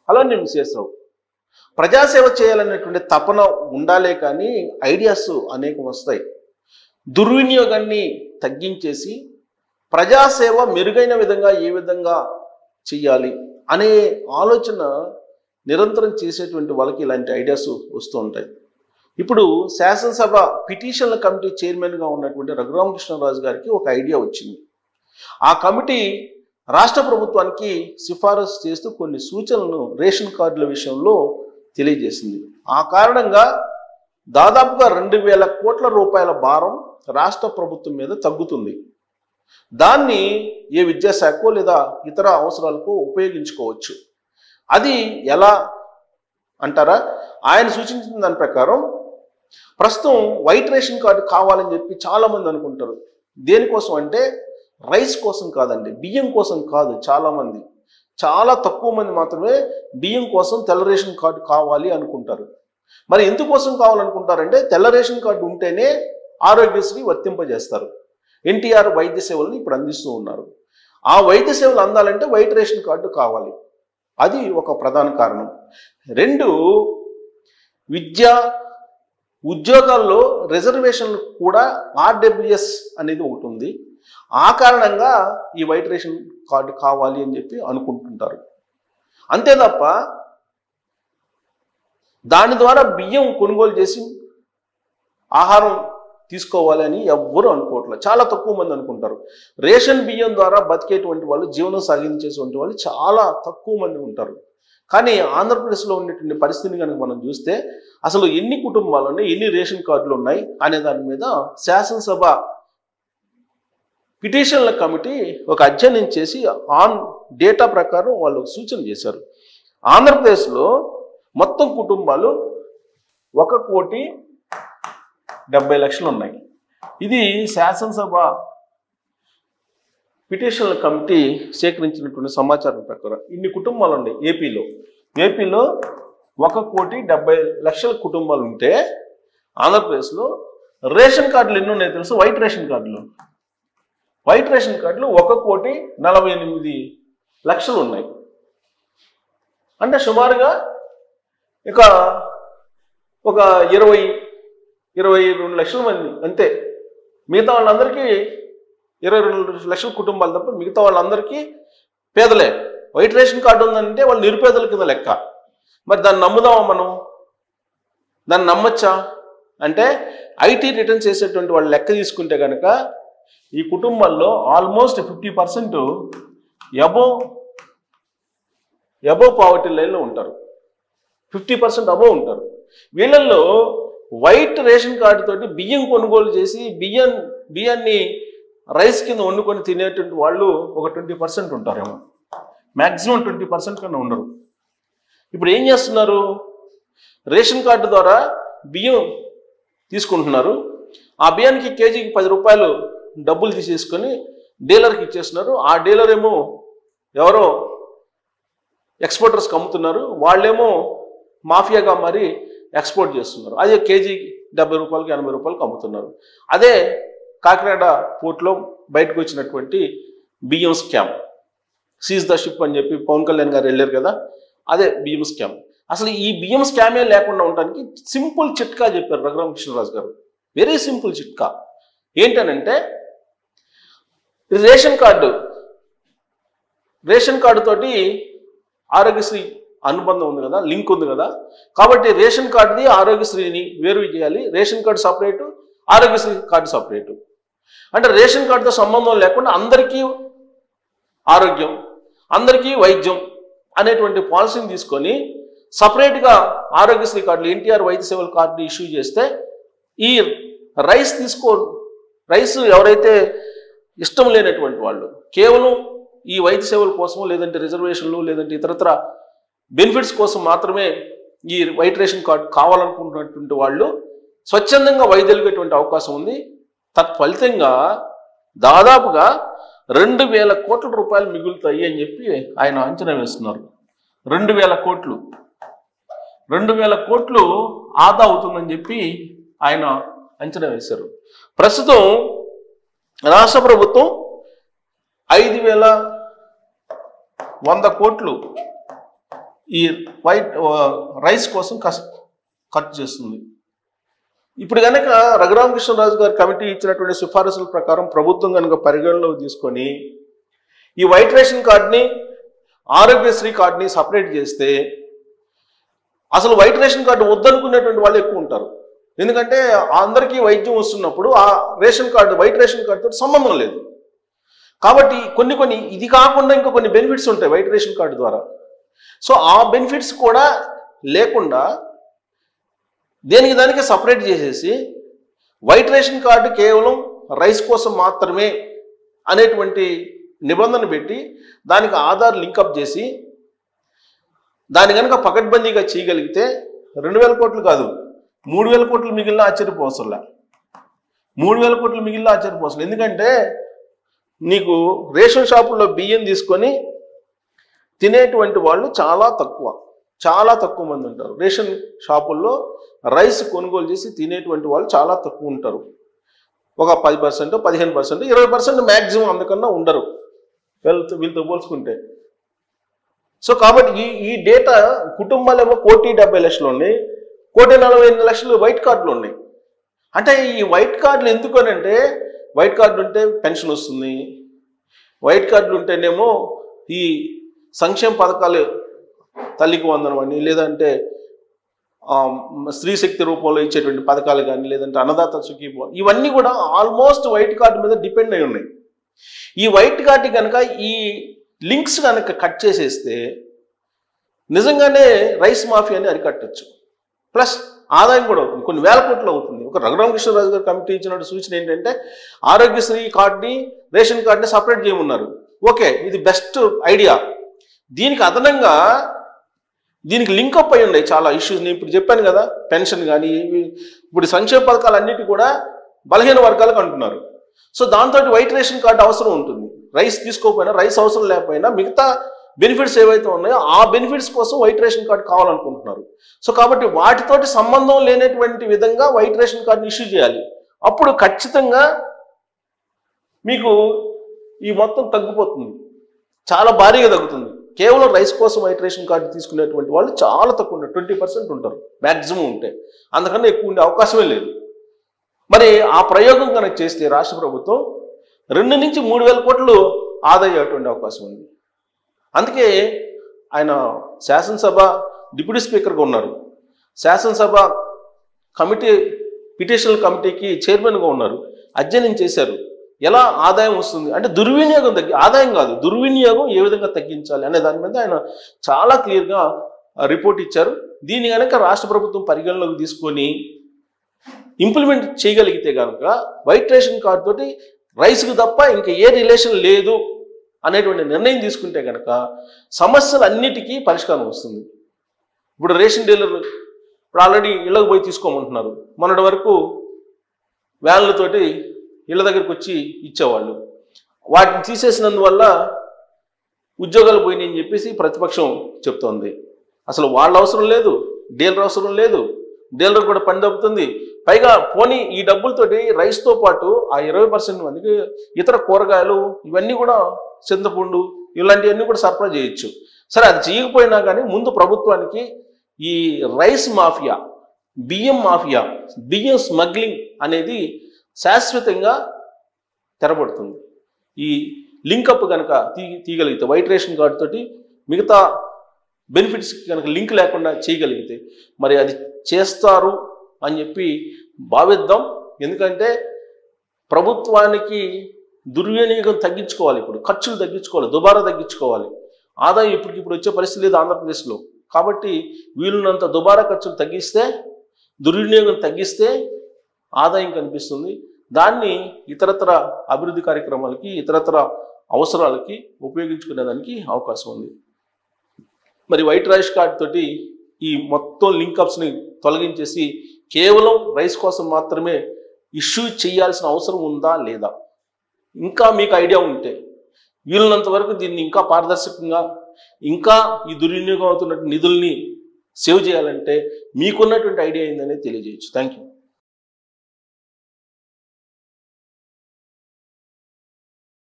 అలానే విశ్వేశ్వరరావు ప్రజాసేవ చేయాలనేటువంటి తపన ఉండాలే కానీ ఐడియాస్ అనేకం వస్తాయి. దుర్వినియోగాన్ని తగ్గించేసి ప్రజాసేవ మెరుగైన విధంగా ఏ విధంగా చేయాలి అనే ఆలోచన నిరంతరం చేసేటువంటి వాళ్ళకి ఇలాంటి ఐడియాస్ వస్తూ ఉంటాయి. ఇప్పుడు శాసనసభ పిటిషన్ల కమిటీ చైర్మన్గా ఉన్నటువంటి రఘురామకృష్ణరాజు గారికి ఒక ఐడియా వచ్చింది. ఆ కమిటీ రాష్ట్ర ప్రభుత్వానికి సిఫారసు చేస్తూ కొన్ని సూచనలను రేషన్ కార్డుల విషయంలో తెలియజేసింది. ఆ కారణంగా దాదాపుగా 2000 కోట్ల రూపాయల భారం రాష్ట్ర ప్రభుత్వం మీద తగ్గుతుంది. దాన్ని ఏ విద్యాశాఖ లేదా ఇతర అవసరాలకు ఉపయోగించుకోవచ్చు. అది ఎలా అంటారా? ఆయన సూచించిన దాని ప్రకారం ప్రస్తుతం వైట్ రేషన్ కార్డు కావాలని చెప్పి చాలామంది అనుకుంటారు. దేనికోసం అంటే రైస్ కోసం కాదండి, బియ్యం కోసం కాదు. చాలా తక్కువ మంది మాత్రమే బియ్యం కోసం తెల్ల రేషన్ కార్డు కావాలి అనుకుంటారు. మరి ఎందుకోసం కావాలనుకుంటారంటే తెల్ల రేషన్ కార్డు ఉంటేనే ఆరోగ్యశ్రీ వర్తింపజేస్తారు. ఎన్టీఆర్ వైద్య సేవలను ఇప్పుడు అందిస్తూ ఉన్నారు. ఆ వైద్య సేవలు అందాలంటే వైట్ రేషన్ కార్డు కావాలి. అది ఒక ప్రధాన కారణం. 2, ఉద్యోగాల్లో రిజర్వేషన్లు కూడా ఆర్డబ్ల్యూఎస్ అనేది ఒకటి ఉంది. ఆ కారణంగా ఈ వైట్ రేషన్ కార్డు కావాలి అని చెప్పి అనుకుంటుంటారు. అంతే తప్ప దాని ద్వారా బియ్యం కొనుగోలు చేసి ఆహారం తీసుకోవాలి అని ఎవ్వరూ అనుకోవట్లేదు. చాలా తక్కువ మంది అనుకుంటారు. రేషన్ బియ్యం ద్వారా బతికేటువంటి వాళ్ళు, జీవనం సాగించేటువంటి వాళ్ళు చాలా తక్కువ మంది ఉంటారు. కానీ ఆంధ్రప్రదేశ్లో ఉండేటువంటి పరిస్థితిని కనుక మనం చూస్తే అసలు ఎన్ని కుటుంబాలు ఉన్నాయి, ఎన్ని రేషన్ కార్డులు ఉన్నాయి అనే దాని మీద శాసనసభ పిటిషన్ల కమిటీ ఒక అధ్యయనం చేసి ఆన్ డేటా ప్రకారం వాళ్ళు సూచన చేశారు. ఆంధ్రప్రదేశ్లో మొత్తం కుటుంబాలు 1,70,00,000 ఉన్నాయి. ఇది శాసనసభ పిటిషన్ల కమిటీ సేకరించినటువంటి సమాచారం ప్రకారం ఇన్ని కుటుంబాలు ఉన్నాయి ఏపీలో. 1,70,00,000 కుటుంబాలు ఉంటే ఆంధ్రప్రదేశ్లో రేషన్ కార్డులు ఎన్ని ఉన్నాయి తెలుసు? వైట్ రేషన్ కార్డులు 1,48,00,000 ఉన్నాయి. అంటే సుమారుగా ఇక ఒక 22 లక్షల మంది అంతే. మిగతా వాళ్ళందరికీ 22 లక్షల కుటుంబాలు తప్ప మిగతా వాళ్ళందరికీ పేదలే. వైట్ రేషన్ కార్డు ఉందంటే వాళ్ళు నిరుపేదల కింద లెక్క. మరి దాన్ని నమ్ముదామా మనం? దాన్ని నమ్మచ్చా అంటే ఐటీ రిటర్న్స్ చేసేటువంటి వాళ్ళు లెక్క తీసుకుంటే కనుక ఈ కుటుంబాల్లో ఆల్మోస్ట్ 50% అబోవ్ పావర్టీ లైన్లో ఉంటారు. 50% అబోవ్ ఉంటారు. వీళ్ళల్లో వైట్ రేషన్ కార్డు తోటి బియ్యం కొనుగోలు చేసి బియ్యాన్ని రైస్ కింద వండుకొని తినేటువంటి వాళ్ళు ఒక 20% ఉంటారేమో. మ్యాక్సిమం 20% కన్నా ఉండరు. ఇప్పుడు ఏం చేస్తున్నారు? రేషన్ కార్డు ద్వారా బియ్యం తీసుకుంటున్నారు. ఆ బియ్యానికి కేజీకి 10 రూపాయలు డబ్బులు తీసేసుకొని డీలర్కి ఇచ్చేస్తున్నారు. ఆ డీలర్ ఏమో ఎవరో ఎక్స్పోర్టర్స్కి అమ్ముతున్నారు. వాళ్ళేమో మాఫియాగా మరి ఎక్స్పోర్ట్ చేస్తున్నారు. అదే కేజీకి 70 రూపాయలకి 80 రూపాయలకి అమ్ముతున్నారు. అదే కాకినాడ పోర్ట్లో బయటకు వచ్చినటువంటి బియ్యం స్కామ్, సీజ్ ద షిప్ అని చెప్పి పవన్ కళ్యాణ్ గారు వెళ్ళారు కదా, అదే బియ్యం స్కామ్. అసలు ఈ బియ్యం స్కామే లేకుండా ఉండడానికి సింపుల్ చిట్కా చెప్పారు రఘురామకృష్ణరాజు గారు. వెరీ సింపుల్ చిట్కా ఏంటనంటే రేషన్ కార్డు తోటి ఆరోగ్యశ్రీ అనుబంధం ఉంది కదా, లింక్ ఉంది కదా. కాబట్టి రేషన్ కార్డుని ఆరోగ్యశ్రీని వేరు చేయాలి. Ration card separate, Aarogyasri card separate. అంటే రేషన్ కార్డుతో సంబంధం లేకుండా అందరికీ ఆరోగ్యం, అందరికీ వైద్యం అనేటువంటి పాలసీని తీసుకొని సపరేట్గా ఆరోగ్యశ్రీ కార్డులు, ఎన్టీఆర్ వైద్య సేవల కార్డు ఇష్యూ చేస్తే ఈ రైస్ ఎవరైతే ఇష్టం లేనటువంటి వాళ్ళు కేవలం ఈ వైద్య సేవల కోసం లేదంటే రిజర్వేషన్లు లేదంటే ఇతరత్ర బెనిఫిట్స్ కోసం మాత్రమే ఈ వైట్ రేషన్ కార్డు కావాలనుకుంటున్నటువంటి వాళ్ళు స్వచ్ఛందంగా వైదొలిగేటువంటి అవకాశం ఉంది. తత్ఫలితంగా దాదాపుగా 2,000 కోట్ల రూపాయలు మిగులుతాయి అని చెప్పి ఆయన అంచనా వేస్తున్నారు. 2,000 కోట్లు 2,000 కోట్లు ఆదా అవుతుందని చెప్పి ఆయన అంచనా వేశారు. ప్రస్తుతం రాష్ట్ర ప్రభుత్వం 5,100 కోట్లు ఈ రైస్ కోసం ఖర్చు చేస్తుంది. ఇప్పుడు కనుక రఘురామకృష్ణరాజు గారి కమిటీ ఇచ్చినటువంటి సిఫారసుల ప్రకారం ప్రభుత్వం కనుక పరిగణలోకి తీసుకొని ఈ వైట్ రేషన్ కార్డుని ఆరోగ్యశ్రీ కార్డుని సపరేట్ చేస్తే అసలు వైట్ రేషన్ కార్డు వద్దనుకునేటువంటి వాళ్ళు ఎక్కువ ఉంటారు. ఎందుకంటే అందరికీ వైద్యం వస్తున్నప్పుడు ఆ రేషన్ కార్డు వైట్ రేషన్ కార్డుతో సంబంధం లేదు. కాబట్టి కొన్ని ఇది కాకుండా ఇంకా కొన్ని బెనిఫిట్స్ ఉంటాయి వైట్ రేషన్ కార్డు ద్వారా. సో ఆ బెనిఫిట్స్ కూడా లేకుండా దేనికి దానికి సపరేట్ చేసేసి వైట్ రేషన్ కార్డు కేవలం రైస్ కోసం మాత్రమే అనేటువంటి నిబంధన పెట్టి దానికి ఆధార్ లింకప్ చేసి దాని కనుక పకడ్బందీగా చేయగలిగితే 2,000 కోట్లు కాదు 3,000 కోట్లు మిగిలిన ఆశ్చర్యపోవసంలా. 3,000 కోట్లు మిగిలిన ఆశ్చర్యపోవసలు. ఎందుకంటే నీకు రేషన్ షాపుల్లో బియ్యం తీసుకొని తినేటువంటి వాళ్ళు చాలా తక్కువ మంది ఉంటారు. రేషన్ షాపుల్లో రైస్ కొనుగోలు చేసి తినేటువంటి వాళ్ళు చాలా తక్కువ ఉంటారు. ఒక 10%, 15%, 20% మ్యాక్సిమం అందుకన్నా ఉండరు వీళ్ళతో పోల్చుకుంటే. సో కాబట్టి ఈ డేటా కుటుంబాలేమో 1,70,00,000 ఉన్నాయి, 1,48,00,000 వైట్ కార్డులు ఉన్నాయి. అంటే ఈ వైట్ కార్డులు ఎందుకనంటే వైట్ కార్డు ఉంటే పెన్షన్ వస్తుంది, వైట్ కార్డులు ఉంటేనేమో ఈ సంక్షేమ పథకాలు తల్లికి వందనం అని, లేదంటే స్త్రీ శక్తి రూపంలో ఇచ్చేటువంటి పథకాలు కానీ, లేదంటే అన్నదాత సుఖీభవ, ఇవన్నీ కూడా ఆల్మోస్ట్ వైట్ కార్డు మీద డిపెండ్ అయి ఉన్నాయి. ఈ వైట్ కార్డు కనుక ఈ లింక్స్ కనుక కట్ చేసేస్తే నిజంగానే రైస్ మాఫియాని అరికట్టచ్చు. ప్లస్ ఆదాయం కూడా అవుతుంది, కొన్ని వేల కోట్లు అవుతుంది. ఒక రఘురామకృష్ణరాజు గారు కమిటీ ఇచ్చినట్టు సూచన ఏంటంటే ఆరోగ్యశ్రీ కార్డుని రేషన్ కార్డుని సపరేట్ చేయమన్నారు. ఓకే, ఇది బెస్ట్ ఐడియా. దీనికి అదనంగా దీనికి లింకప్ అయి ఉన్నాయి చాలా ఇష్యూస్. నేను ఇప్పుడు చెప్పాను కదా, పెన్షన్ కానీ ఇప్పుడు సంక్షేమ పథకాలు అన్నిటి కూడా బలహీన వర్గాలకు అంటున్నారు. సో దాంతో వైట్ రేషన్ కార్డు అవసరం ఉంటుంది. రైస్ తీసుకోకపోయినా, రైస్ అవసరం లేకపోయినా మిగతా బెనిఫిట్స్ ఏవైతే ఉన్నాయో ఆ బెనిఫిట్స్ కోసం వైట్ రేషన్ కార్డు కావాలనుకుంటున్నారు. సో కాబట్టి వాటితోటి సంబంధం లేనటువంటి విధంగా వైట్ రేషన్ కార్డుని ఇష్యూ చేయాలి. అప్పుడు ఖచ్చితంగా మీకు ఈ మొత్తం తగ్గిపోతుంది, చాలా భారీగా తగ్గుతుంది. కేవలం రైస్ కోసం వైట్ రేషన్ కార్డు తీసుకునేటువంటి వాళ్ళు చాలా తక్కువ ఉంటారు, 20% ఉంటారు మ్యాక్సిమం ఉంటే, అందుకన్నా ఎక్కువ ఉండే అవకాశమే లేదు. మరి ఆ ప్రయోగం కనుక చేస్తే రాష్ట్ర ప్రభుత్వం 2 నుంచి 3,000 కోట్లు ఆదా అయ్యేటువంటి అవకాశం ఉంది. అందుకే ఆయన శాసనసభ డిప్యూటీ స్పీకర్గా ఉన్నారు, శాసనసభ కమిటీ పిటిషనల్ కమిటీకి చైర్మన్గా ఉన్నారు, అధ్యయనం చేశారు. ఎలా ఆదాయం వస్తుంది అంటే దుర్వినియోగం ఆదాయం కాదు, దుర్వినియోగం ఏ విధంగా తగ్గించాలి అనే దాని మీద ఆయన చాలా క్లియర్గా రిపోర్ట్ ఇచ్చారు. దీన్ని కనుక రాష్ట్ర ప్రభుత్వం పరిగణలోకి తీసుకొని ఇంప్లిమెంట్ చేయగలిగితే కనుక వైట్ రేషన్ కార్డు తోటి రైస్కి తప్ప ఇంకా ఏ రిలేషన్ లేదు అనేటువంటి నిర్ణయం తీసుకుంటే కనుక సమస్యలు అన్నిటికీ పరిష్కారం వస్తుంది. ఇప్పుడు రేషన్ డీలర్లు ఇప్పుడు ఆల్రెడీ ఇళ్ళకు పోయి తీసుకోమంటున్నారు. మొన్నటి వరకు వ్యాన్లతోటి ఇళ్ళ దగ్గరికి వచ్చి ఇచ్చేవాళ్ళు. వాటిని తీసేసినందువల్ల ఉద్యోగాలు పోయినాయి అని చెప్పేసి ప్రతిపక్షం చెప్తోంది. అసలు వాళ్ళ అవసరం లేదు, డీలర్ అవసరం లేదు, డీలర్ కూడా పని తప్పుతుంది. పైగా పోనీ ఈ డబ్బులతోటి రైస్తో పాటు ఆ 20% మందికి ఇతర కూరగాయలు ఇవన్నీ కూడా చింతపండు ఇలాంటివన్నీ కూడా సరఫరా చేయొచ్చు. సరే, అది చేయకపోయినా కానీ ముందు ప్రభుత్వానికి ఈ రైస్ మాఫియా, బియ్యం మాఫియా, బియ్యం స్మగ్లింగ్ అనేది శాశ్వతంగా తెరబడుతుంది. ఈ లింకప్ కనుక తీయగలిగితే వైట్ రేషన్ కార్డు తోటి మిగతా బెనిఫిట్స్ కనుక లింక్ లేకుండా చేయగలిగితే మరి అది చేస్తారు అని చెప్పి భావిద్దాం. ఎందుకంటే ప్రభుత్వానికి దుర్వినియోగం తగ్గించుకోవాలి, ఇప్పుడు ఖర్చులు తగ్గించుకోవాలి, దుబారా తగ్గించుకోవాలి. ఆదాయం ఇప్పటికిప్పుడు వచ్చే పరిస్థితి లేదు ఆంధ్రప్రదేశ్లో. కాబట్టి వీలున్నంత దుబారా ఖర్చులు తగ్గిస్తే, దుర్వినియోగం తగ్గిస్తే ఆదాయం కనిపిస్తుంది. దాన్ని ఇతరత్ర అభివృద్ధి కార్యక్రమాలకి, ఇతరత్ర అవసరాలకి ఉపయోగించుకునేదానికి అవకాశం ఉంది. మరి వైట్ రైస్ కార్డ్ తోటి ఈ మొత్తం లింకప్స్ని తొలగించేసి కేవలం రైస్ కోసం మాత్రమే ఇష్యూ చేయాల్సిన అవసరం ఉందా లేదా, ఇంకా మీకు ఐడియా ఉంటే వీలున్నంత వరకు దీన్ని ఇంకా పారదర్శకంగా, ఇంకా ఈ దుర్వినియోగం అవుతున్న నిధుల్ని సేవ్ చేయాలంటే మీకున్నటువంటి ఐడియా ఏందనేది తెలియజేయచ్చు. Thank you.